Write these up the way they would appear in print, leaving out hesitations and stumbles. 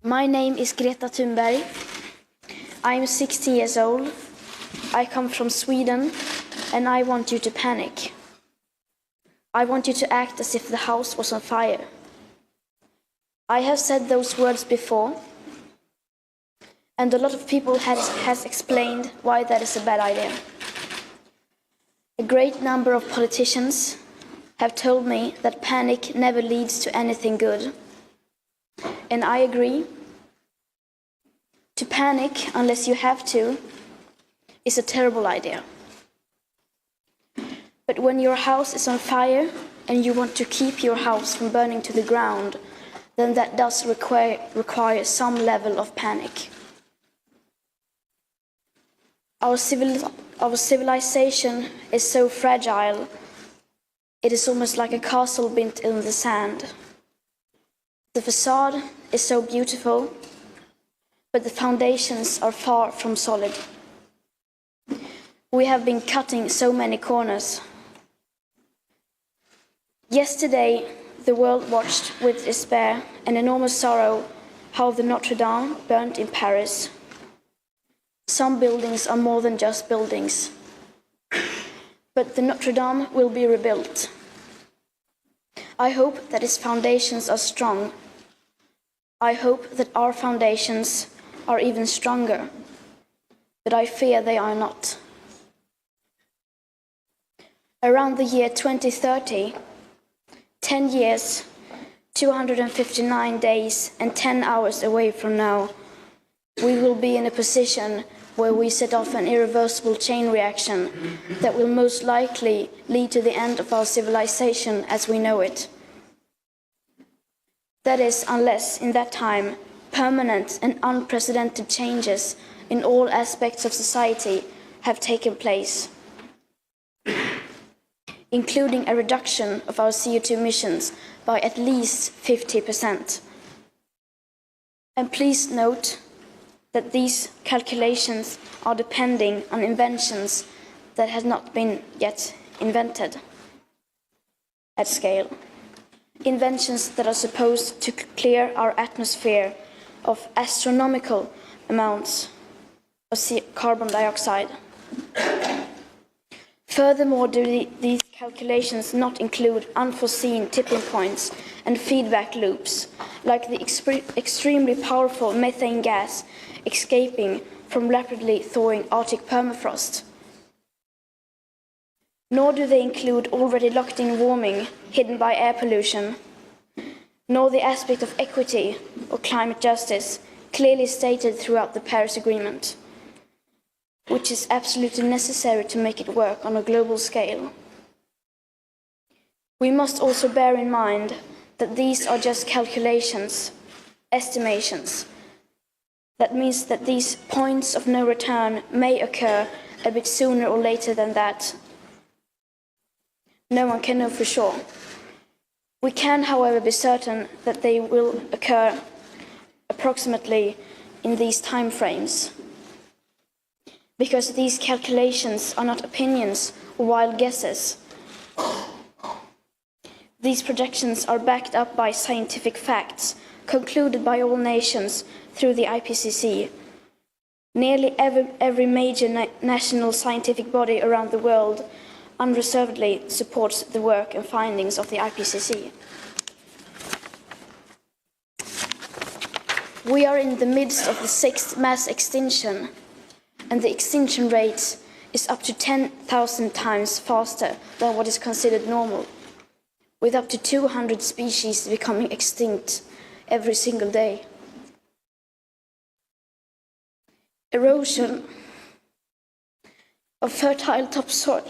My name is Greta Thunberg. I am 16 years old. I come from Sweden, and I want you to panic. I want you to act as if the house was on fire. I have said those words before, and a lot of people has explained why that is a bad idea. A great number of politicians have told me that panic never leads to anything good. And I agree. To panic unless you have to is a terrible idea. But when your house is on fire and you want to keep your house from burning to the ground, then that does require some level of panic. Our civilization is so fragile, it is almost like a castle built in the sand. The facade is so beautiful, but the foundations are far from solid. We have been cutting so many corners. Yesterday, the world watched with despair and enormous sorrow how the Notre Dame burnt in Paris. Some buildings are more than just buildings. But the Notre Dame will be rebuilt. I hope that its foundations are strong. I hope that our foundations are even stronger, but I fear they are not. Around the year 2030, 10 years, 259 days and 10 hours away from now, we will be in a position where we set off an irreversible chain reaction that will most likely lead to the end of our civilization as we know it. That is, unless in that time, permanent and unprecedented changes in all aspects of society have taken place, including a reduction of our CO2 emissions by at least 50%. And please note that these calculations are depending on inventions that have not been yet invented at scale. Inventions that are supposed to clear our atmosphere of astronomical amounts of carbon dioxide. Furthermore, do these calculations not include unforeseen tipping points and feedback loops, like the extremely powerful methane gas escaping from rapidly thawing Arctic permafrost? Nor do they include already locked-in warming hidden by air pollution, nor the aspect of equity or climate justice clearly stated throughout the Paris Agreement, which is absolutely necessary to make it work on a global scale. We must also bear in mind that these are just calculations, estimations. That means that these points of no return may occur a bit sooner or later than that. No one can know for sure. We can, however, be certain that they will occur approximately in these time frames, because these calculations are not opinions or wild guesses. These projections are backed up by scientific facts concluded by all nations through the IPCC. Nearly every major national scientific body around the world unreservedly supports the work and findings of the IPCC. We are in the midst of the 6th mass extinction, and the extinction rate is up to 10,000 times faster than what is considered normal, with up to 200 species becoming extinct every single day. Erosion of fertile topsoil,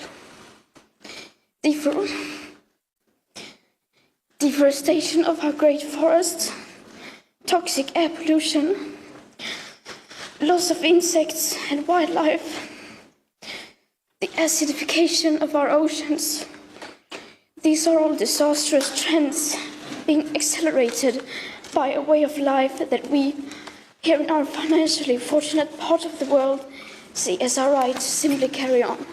deforestation of our great forests, toxic air pollution, loss of insects and wildlife, the acidification of our oceans. These are all disastrous trends being accelerated by a way of life that we, here in our financially fortunate part of the world, see as our right to simply carry on.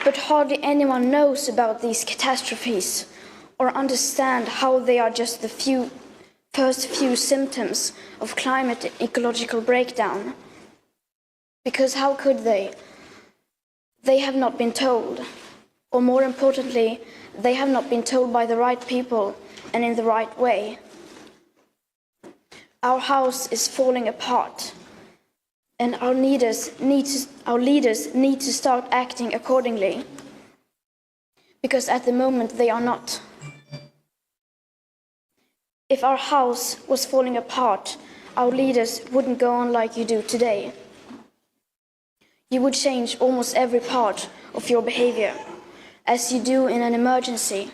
But hardly anyone knows about these catastrophes or understand how they are just the first few symptoms of climate ecological breakdown. Because how could they? They have not been told. Or more importantly, they have not been told by the right people and in the right way. Our house is falling apart, and our leaders need to start acting accordingly, because at the moment they are not. If our house was falling apart, our leaders wouldn't go on like you do today. You would change almost every part of your behavior, as you do in an emergency.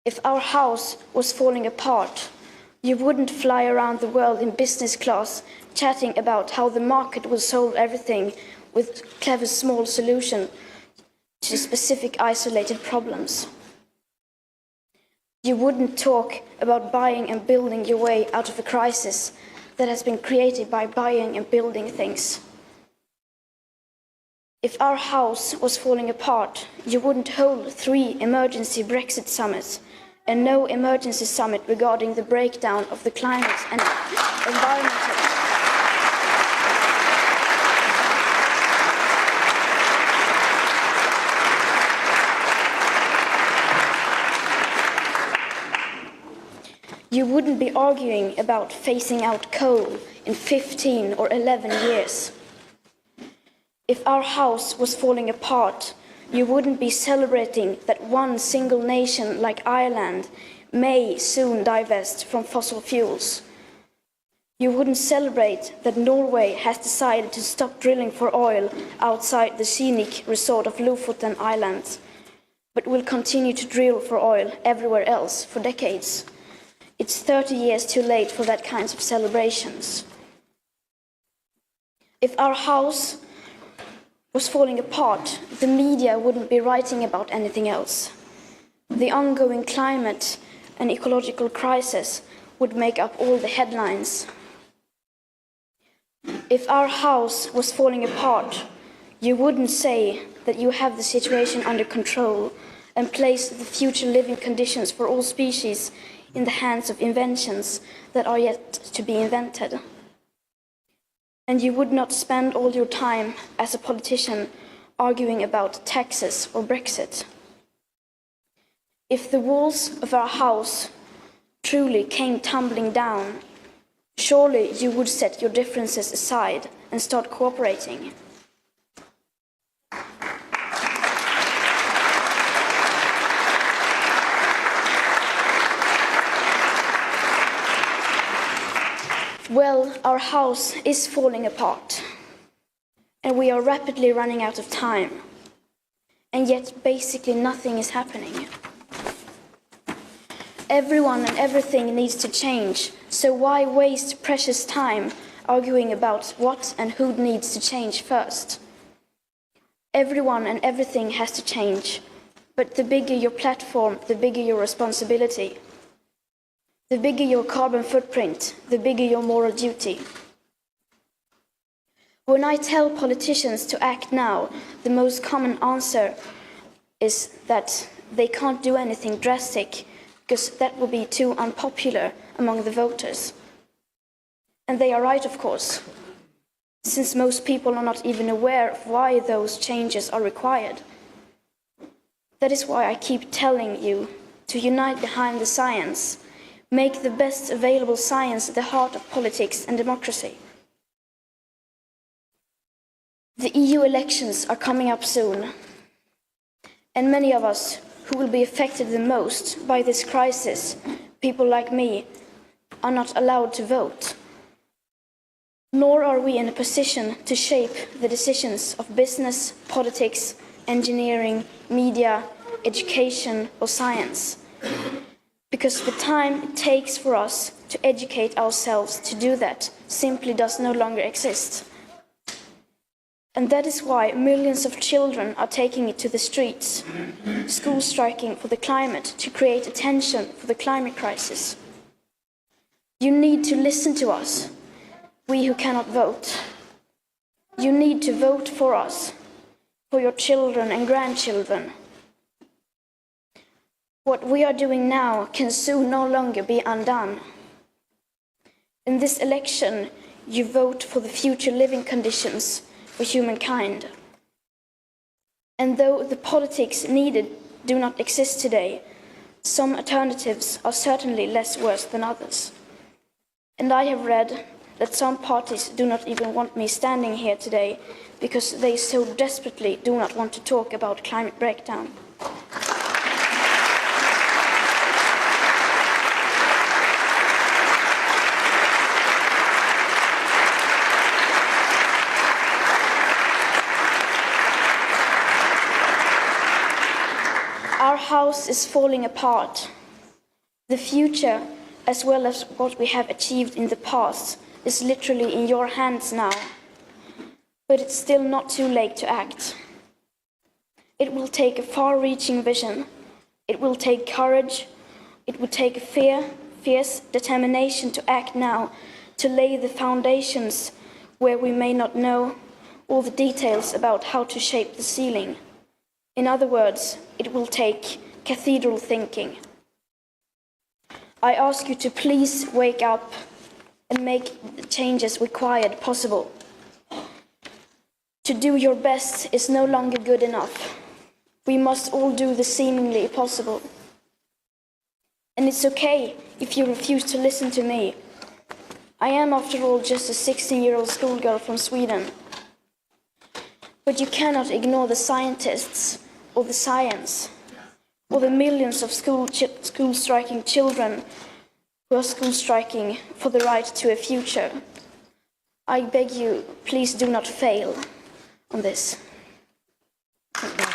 If our house was falling apart, you wouldn't fly around the world in business class chatting about how the market will solve everything with clever small solutions to specific isolated problems. You wouldn't talk about buying and building your way out of a crisis that has been created by buying and building things. If our house was falling apart, you wouldn't hold 3 emergency Brexit summits and no emergency summit regarding the breakdown of the climate and environmental. You wouldn't be arguing about phasing out coal in 15 or 11 years. If our house was falling apart, you wouldn't be celebrating that one single nation like Ireland may soon divest from fossil fuels. You wouldn't celebrate that Norway has decided to stop drilling for oil outside the scenic resort of Lofoten Islands, but will continue to drill for oil everywhere else for decades. It's 30 years too late for that kinds of celebrations. If our house was falling apart, the media wouldn't be writing about anything else. The ongoing climate and ecological crisis would make up all the headlines. If our house was falling apart, you wouldn't say that you have the situation under control and place the future living conditions for all species in the hands of inventions that are yet to be invented. And you would not spend all your time as a politician arguing about taxes or Brexit. If the walls of our house truly came tumbling down, surely you would set your differences aside and start cooperating. Well, our house is falling apart, and we are rapidly running out of time, and yet basically nothing is happening. Everyone and everything needs to change, so why waste precious time arguing about what and who needs to change first? Everyone and everything has to change, but the bigger your platform, the bigger your responsibility. The bigger your carbon footprint, the bigger your moral duty. When I tell politicians to act now, the most common answer is that they can't do anything drastic because that will be too unpopular among the voters. And they are right, of course, since most people are not even aware of why those changes are required. That is why I keep telling you to unite behind the science. Make the best available science the heart of politics and democracy. The EU elections are coming up soon, and many of us who will be affected the most by this crisis, people like me, are not allowed to vote. Nor are we in a position to shape the decisions of business, politics, engineering, media, education, or science. Because the time it takes for us to educate ourselves to do that simply does no longer exist. And that is why millions of children are taking it to the streets, school striking for the climate to create attention for the climate crisis. You need to listen to us, we who cannot vote. You need to vote for us, for your children and grandchildren. What we are doing now can soon no longer be undone. In this election, you vote for the future living conditions for humankind. And though the politics needed do not exist today, some alternatives are certainly less worse than others. And I have read that some parties do not even want me standing here today because they so desperately do not want to talk about climate breakdown. Our house is falling apart. The future, as well as what we have achieved in the past, is literally in your hands now. But it's still not too late to act. It will take a far-reaching vision. It will take courage. It will take a fierce determination to act now, to lay the foundations where we may not know all the details about how to shape the ceiling. In other words, it will take cathedral thinking. I ask you to please wake up and make the changes required possible. To do your best is no longer good enough. We must all do the seemingly possible. And it's okay if you refuse to listen to me. I am, after all, just a 16-year-old schoolgirl from Sweden. But you cannot ignore the scientists, or the science, or the millions of school-striking children who are school-striking for the right to a future. I beg you, please do not fail on this. Thank you.